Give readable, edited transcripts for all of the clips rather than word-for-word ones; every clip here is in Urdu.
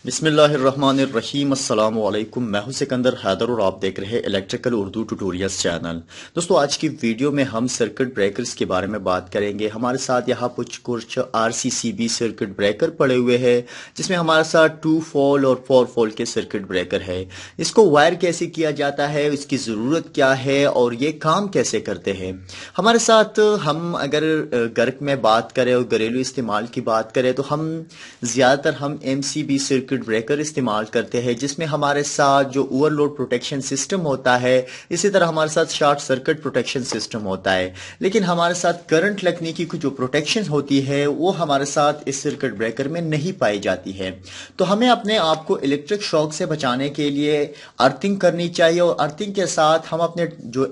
بسم اللہ الرحمن الرحیم۔ السلام علیکم، میں ہوں سکندر حیدر اور آپ دیکھ رہے ہیں الیکٹریکل اردو ٹیوٹوریلز چینل۔ دوستو آج کی ویڈیو میں ہم سرکٹ بریکرز کے بارے میں بات کریں گے۔ ہمارے ساتھ یہاں کچھ RCCB سرکٹ بریکر پڑے ہوئے ہیں، جس میں ہمارے ساتھ 2 فول اور 4 فول کے سرکٹ بریکر ہے۔ اس کو وائر کیسے کیا جاتا ہے، اس کی ضرورت کیا ہے اور یہ کام کیسے کرتے ہیں۔ ہمارے ساتھ ہم اگر گھر میں بات کریں اور گھریلو استعمال کی بات کریں تو ہم زیادہ تر MCB سرکٹ بریکر استعمال کرتے ہیں، جس میں ہمارے ساتھ جو اوور لوڈ پروٹیکشن سسٹم ہوتا ہے، اسی طرح ہمارے ساتھ شارٹ سرکٹ پروٹیکشن سسٹم ہوتا ہے، لیکن ہمارے ساتھ کرنٹ لگنے کی جو پروٹیکشن ہوتی ہے وہ ہمارے ساتھ اس سرکٹ بریکر میں نہیں پائی جاتی ہے۔ تو ہمیں اپنے آپ کو الیکٹرک شاک سے بچانے کے لیے ارتھنگ کرنی چاہیے، اور ارتھنگ کے ساتھ ہم اپنے جو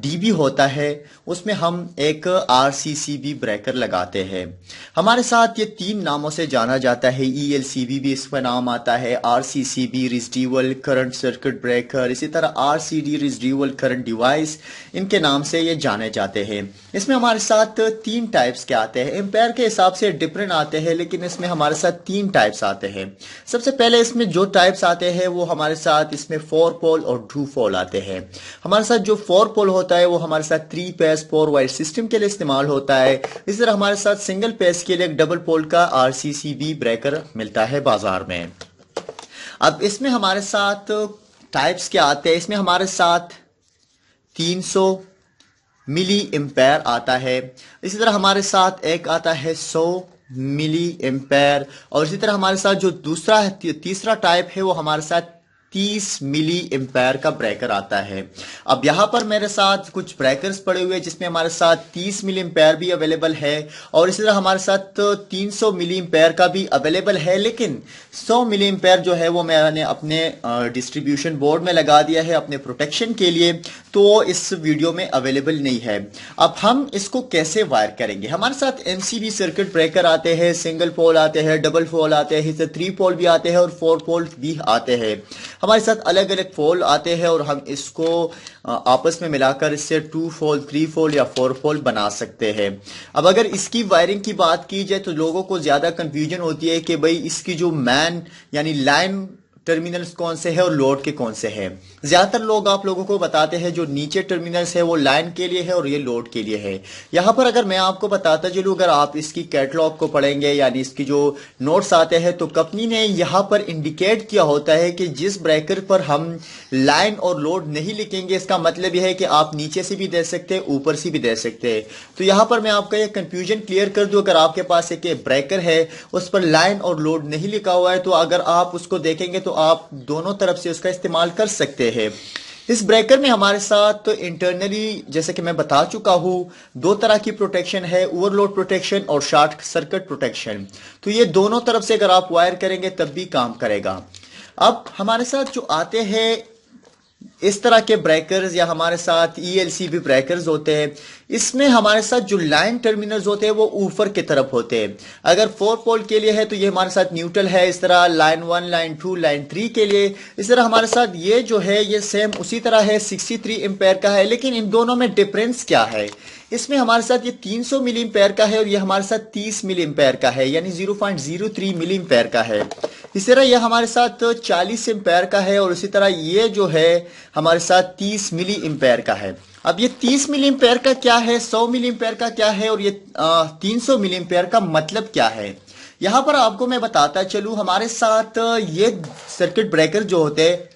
DB ہوتا ہے اس میں ہم ایک RCCB بریکر لگاتے ہیں۔ ہمارے ساتھ یہ 3 ناموں سے جانا جاتا ہے، ELCB بھی اس کا نام آتا ہے، RCCB residual current circuit breaker, اسی طرح RCD ریزیڈیول کرنٹ ڈیوائس، ان کے نام سے یہ جانے جاتے ہیں۔ اس میں ہمارے ساتھ 3 ٹائپس کے آتے ہیں، امپیئر کے حساب سے ڈفرنٹ آتے ہیں، لیکن اس میں ہمارے ساتھ 3 ٹائپس آتے ہیں۔ سب سے پہلے اس میں جو ٹائپس آتے ہیں وہ ہمارے ساتھ اس میں 4 پول اور 2 پول آتے ہیں۔ ہمارے ساتھ جو 4 پول ہوتا ہے وہ ہمارے ساتھ 3 پیس 4 وائر سسٹم کے لیے استعمال ہوتا ہے۔ اس طرح ہمارے ساتھ سنگل پیس کے لیے ایک ڈبل پول کا RCCB بریکر ملتا ہے بازار میں۔ اب اس میں ہمارے ساتھ ٹائپس کیا آتے ہیں، اس میں ہمارے ساتھ 300 ملی امپیر آتا ہے، اسی طرح ہمارے ساتھ ایک آتا ہے 100 ملی امپیر، اور اسی طرح ہمارے ساتھ جو تیسرا ٹائپ ہے وہ ہمارے ساتھ 30 ملی امپیر کا بریکر آتا ہے۔ اب یہاں پر میرے ساتھ کچھ بریکرز پڑے ہوئے جس میں ہمارے ساتھ 30 ملی امپیر بھی اویلیبل ہے، اور اسی طرح ہمارے ساتھ 300 ملی امپیر کا بھی اویلیبل ہے، لیکن 100 ملی امپیر جو ہے وہ میں نے اپنے ڈسٹریبیوشن بورڈ میں لگا دیا ہے اپنے پروٹیکشن کے لیے، تو اس ویڈیو میں اویلیبل نہیں ہے۔ اب ہم اس کو کیسے وائر کریں گے؟ ہمارے ساتھ MCB سرکٹ بریکر آتے ہیں، سنگل پول آتے ہیں، ڈبل پول آتے ہیں، 3 پول بھی آتے ہیں اور 4 پول بھی آتے ہیں۔ ہمارے ساتھ الگ الگ پول آتے ہیں اور ہم اس کو آپس میں ملا کر اس سے 2 فول 3 فول یا 4 فول بنا سکتے ہیں۔ اب اگر اس کی وائرنگ کی بات کی جائے تو لوگوں کو زیادہ کنفیوژن ہوتی ہے کہ بھئی اس کی جو مین یعنی لائن ٹرمینلز کون سے ہیں اور لوڈ کے کون سے ہیں۔ زیادہ تر لوگ آپ لوگوں کو بتاتے ہیں جو نیچے ٹرمینلز ہے وہ لائن کے لیے ہے اور یہ لوڈ کے لیے ہے۔ یہاں پر اگر میں آپ کو بتاتا چلوں، اگر آپ اس کی کیٹلاگ کو پڑھیں گے یعنی اس کی جو نوٹس آتے ہیں تو کمپنی نے یہاں پر انڈیکیٹ کیا ہوتا ہے کہ جس بریکر پر ہم لائن اور لوڈ نہیں لکھیں گے، اس کا مطلب یہ ہے کہ آپ نیچے سے بھی دے سکتے ہیں، اوپر سے بھی دے سکتے ہیں۔ تو یہاں پر میں آپ کا یہ کنفیوژن کلیئر کر دوں، اگر آپ کے پاس ایک بریکر ہے اس پر لائن اور لوڈ نہیں لکھا ہوا ہے تو اگر آپ اس کو دیکھیں گے تو آپ دونوں طرف سے اس کا استعمال کر سکتے ہیں۔ اس بریکر میں ہمارے ساتھ انٹرنلی جیسے کہ میں بتا چکا ہوں 2 طرح کی پروٹیکشن ہے، اوور لوڈ پروٹیکشن اور شارٹ سرکٹ پروٹیکشن۔ تو یہ دونوں طرف سے اگر آپ وائر کریں گے تب بھی کام کرے گا۔ اب ہمارے ساتھ جو آتے ہیں اس طرح کے بریکرز یا ہمارے ساتھ ELCB بریکرز ہوتے ہیں، اس میں ہمارے ساتھ جو لائن ٹرمینلز ہوتے ہیں وہ اوپر کی طرف ہوتے ہیں۔ اگر 4 پول کے لیے ہے تو یہ ہمارے ساتھ نیوٹرل ہے، اس طرح لائن 1 لائن 2 لائن 3 کے لیے اس طرح ہمارے ساتھ یہ جو ہے یہ سیم اسی طرح ہے، 63 امپیر کا ہے، لیکن ان دونوں میں ڈفرنس کیا ہے؟ اس میں ہمارے ساتھ یہ 300 ملی امپیر کا ہے اور یہ ہمارے ساتھ 30 ملی امپیر کا ہے، یعنی 0.03 ملی امپیر کا ہے۔ اس طرح یہ ہمارے ساتھ 40 امپیر کا ہے اور اسی طرح یہ جو ہے ہمارے ساتھ 30 ملی امپیر کا ہے۔ اب یہ 30 ملی امپیر کا کیا ہے، 100 ملی امپیر کا کیا ہے اور یہ 300 ملی امپیر کا مطلب کیا ہے؟ یہاں پر آپ کو میں بتاتا چلوں، ہمارے ساتھ یہ سرکٹ بریکر جو ہوتے ہیں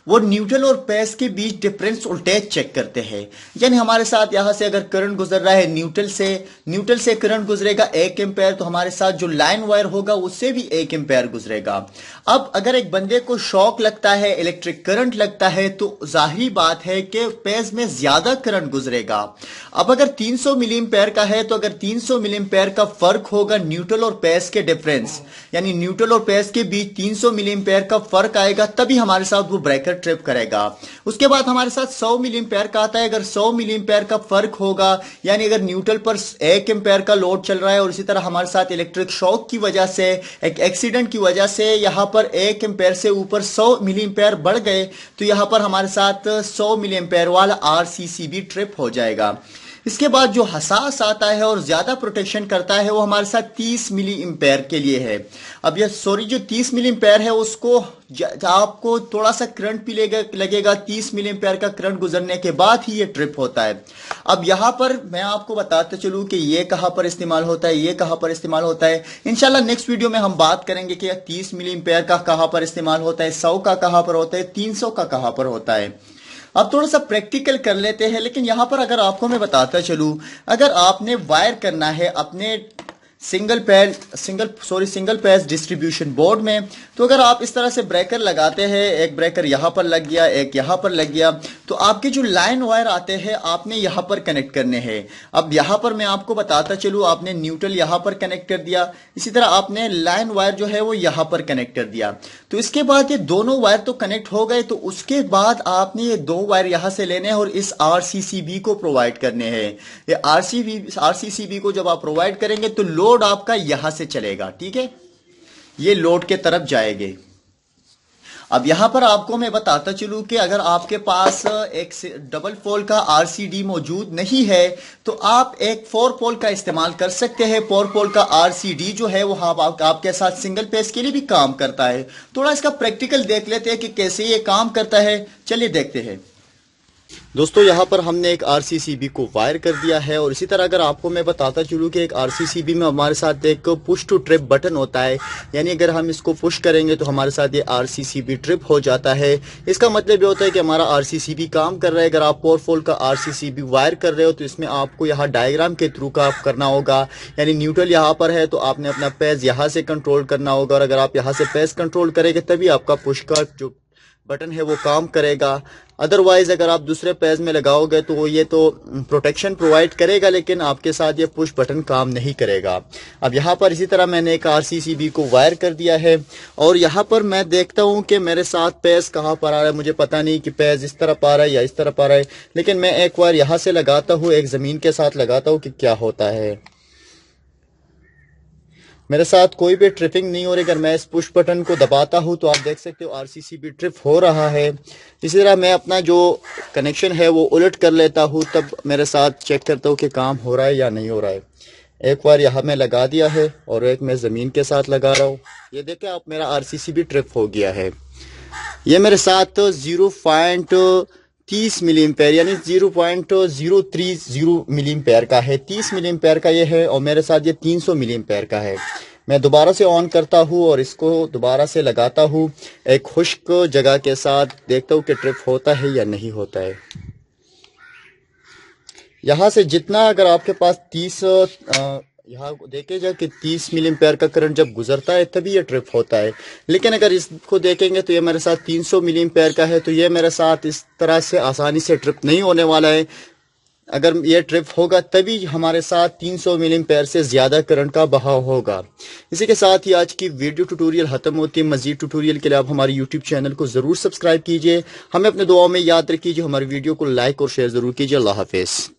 وہ نیوٹرل اور پیس کے بیچ ڈفرنس وولٹیج چیک کرتے ہیں، یعنی ہمارے ساتھ یہاں سے اگر کرنٹ گزر رہا ہے نیوٹرل سے کرنٹ گزرے گا 1 امپیر، تو ہمارے ساتھ جو لائن وائر ہوگا اس سے بھی 1 امپیر گزرے گا۔ اب اگر ایک بندے کو شاک لگتا ہے، الیکٹرک کرنٹ لگتا ہے، تو ظاہری بات ہے کہ پیس میں زیادہ کرنٹ گزرے گا۔ اب اگر 300 ملی امپیر کا ہے تو اگر 300 ملی امپیر کا فرق ہوگا نیوٹرل اور پیس کے ڈفرنس، یعنی نیوٹرل اور پیس کے بیچ 300 ملی امپیر کا فرق آئے گا، تبھی ہمارے ساتھ وہ بریکر ٹرپ کرے گا۔ اس کے بعد ہمارے ساتھ 100 ملی امپیر کا آتا ہے، اگر 100 ملی امپیر کا فرق ہوگا، یعنی اگر نیوٹرل پر 1 امپیر کا لوڈ چل رہا ہے اور اسی طرح ہمارے ساتھ الیکٹرک شاک کی وجہ سے ایک ایکسیڈنٹ کی وجہ سے یہاں پر 1 امپیر سے اوپر 100 ملی امپیر بڑھ گئے، تو یہاں پر ہمارے ساتھ 100 ملی امپیر والا RCCB ٹرپ ہو جائے گا۔ اس کے بعد جو حساس آتا ہے اور زیادہ پروٹیکشن کرتا ہے وہ ہمارے ساتھ 30 ملی ایمپیئر کے لیے ہے۔ اب یہ جو 30 ملی ایمپیئر ہے اس کو آپ کو تھوڑا سا کرنٹ بھی لگے گا، 30 ملی ایمپیئر کا کرنٹ گزرنے کے بعد ہی یہ ٹرپ ہوتا ہے۔ اب یہاں پر میں آپ کو بتاتے چلوں کہ یہ کہاں پر استعمال ہوتا ہے، یہ کہاں پر استعمال ہوتا ہے۔ انشاءاللہ نیکسٹ ویڈیو میں ہم بات کریں گے کہ 30 ملی ایمپیئر کا کہاں پر استعمال ہوتا ہے، 100 کا کہاں پر ہوتا ہے، 300 کا کہاں پر ہوتا ہے۔ اب تھوڑا سا پریکٹیکل کر لیتے ہیں، لیکن یہاں پر اگر آپ کو میں بتاتا چلوں، اگر آپ نے وائر کرنا ہے اپنے سنگل پیز ڈسٹریبیوشن بورڈ میں، تو اگر آپ اس طرح سے بریکر لگاتے ہیں، ایک بریکر یہاں پر لگ گیا، ایک یہاں پر لگ گیا، تو آپ کے جو لائن وائر آتے ہیں آپ نے یہاں پر کنیکٹ کرنے ہیں۔ اب یہاں پر میں آپ کو بتاتا چلوں، آپ نے نیوٹرل یہاں پر کنیکٹ کر دیا، اسی طرح آپ نے لائن وائر جو ہے وہ یہاں پر کنیکٹ کر دیا۔ تو اس کے بعد یہ دونوں وائر تو کنیکٹ ہو گئے، تو اس کے بعد آپ نے یہ دو وائر یہاں سے لینے ہیں اور اس RCCB کو پرووائڈ کرنے ہیں۔ یہ RCCB کو جب آپ پرووائڈ کریں گے تو لوڈ آپ کا یہاں سے چلے گا، ٹھیک ہے، یہ لوڈ کے طرف جائے گے۔ اب یہاں پر آپ کو میں بتاتا چلوں کہ اگر آپ کے پاس ایک ڈبل پول کا RCD موجود نہیں ہے تو آپ ایک 4 پول کا استعمال کر سکتے ہیں۔ 4 پول کا RCD جو ہے وہ آپ کے ساتھ سنگل پیس کے لیے بھی کام کرتا ہے۔ تھوڑا اس کا پریکٹیکل دیکھ لیتے ہیں کہ کیسے یہ کام کرتا ہے، چلیے دیکھتے ہیں۔ دوستو یہاں پر ہم نے ایک RCCB کو وائر کر دیا ہے، اور اسی طرح اگر آپ کو میں بتاتا چلوں کہ ایک RCCB میں ہمارے ساتھ ایک پش ٹو ٹرپ بٹن ہوتا ہے، یعنی اگر ہم اس کو پش کریں گے تو ہمارے ساتھ یہ RCCB ٹرپ ہو جاتا ہے۔ اس کا مطلب یہ ہوتا ہے کہ ہمارا RCCB کام کر رہا ہے۔ اگر آپ 4 پول کا RCCB وائر کر رہے ہو تو اس میں آپ کو یہاں ڈائیگرام کے تھرو کا کرنا ہوگا، یعنی نیوٹرل یہاں پر ہے تو آپ نے اپنا پیز یہاں سے کنٹرول کرنا ہوگا، اور اگر آپ یہاں سے پیز کنٹرول کریں گے تبھی آپ کا پش کا جو بٹن ہے وہ کام کرے گا۔ ادروائز اگر آپ دوسرے پیز میں لگاؤ گے تو یہ تو پروٹیکشن پرووائڈ کرے گا، لیکن آپ کے ساتھ یہ پش بٹن کام نہیں کرے گا۔ اب یہاں پر اسی طرح میں نے ایک RCCB کو وائر کر دیا ہے، اور یہاں پر میں دیکھتا ہوں کہ میرے ساتھ پیز کہاں پر آ رہا ہے۔ مجھے پتہ نہیں کہ پیز اس طرف آ رہا ہے یا اس طرف آ رہا ہے، لیکن میں ایک وائر یہاں سے لگاتا ہوں، ایک زمین کے ساتھ لگاتا ہوں کہ کیا ہوتا ہے۔ میرے ساتھ کوئی بھی ٹرپنگ نہیں ہو رہی۔ اگر میں اس پش بٹن کو دباتا ہوں تو آپ دیکھ سکتے ہو RCCB ٹرپ ہو رہا ہے۔ اسی طرح میں اپنا جو کنیکشن ہے وہ الٹ کر لیتا ہوں، تب میرے ساتھ چیک کرتا ہوں کہ کام ہو رہا ہے یا نہیں ہو رہا ہے۔ ایک بار یہاں میں لگا دیا ہے اور ایک میں زمین کے ساتھ لگا رہا ہوں، یہ دیکھیں آپ میرا RCCB ٹرپ ہو گیا ہے۔ یہ میرے ساتھ 0.30 ملی ایمپیئر یعنی 0.030 ملی ایمپیئر کا ہے، 30 ملی ایمپیئر کا یہ ہے، اور میرے ساتھ یہ 300 ملی ایمپیئر کا ہے۔ میں دوبارہ سے آن کرتا ہوں اور اس کو دوبارہ سے لگاتا ہوں ایک خشک جگہ کے ساتھ، دیکھتا ہوں کہ ٹرپ ہوتا ہے یا نہیں ہوتا ہے۔ یہاں سے جتنا اگر آپ کے پاس یہاں دیکھے جا کہ 30 ملی ایمپیئر کا کرنٹ جب گزرتا ہے تبھی یہ ٹرپ ہوتا ہے، لیکن اگر اس کو دیکھیں گے تو یہ میرے ساتھ 300 ملی ایمپیئر کا ہے، تو یہ میرے ساتھ اس طرح سے آسانی سے ٹرپ نہیں ہونے والا ہے۔ اگر یہ ٹرپ ہوگا تبھی ہمارے ساتھ 300 ملی ایمپیئر سے زیادہ کرنٹ کا بہاؤ ہوگا۔ اسی کے ساتھ ہی آج کی ویڈیو ٹیوٹوریل ختم ہوتی ہے۔ مزید ٹیوٹوریل کے لیے آپ ہماری یوٹیوب چینل کو ضرور سبسکرائب کیجئے، ہمیں اپنے دعاؤں میں یاد رکھیے، ہماری ویڈیو کو لائک اور شیئر ضرور کیجئے۔ اللہ حافظ۔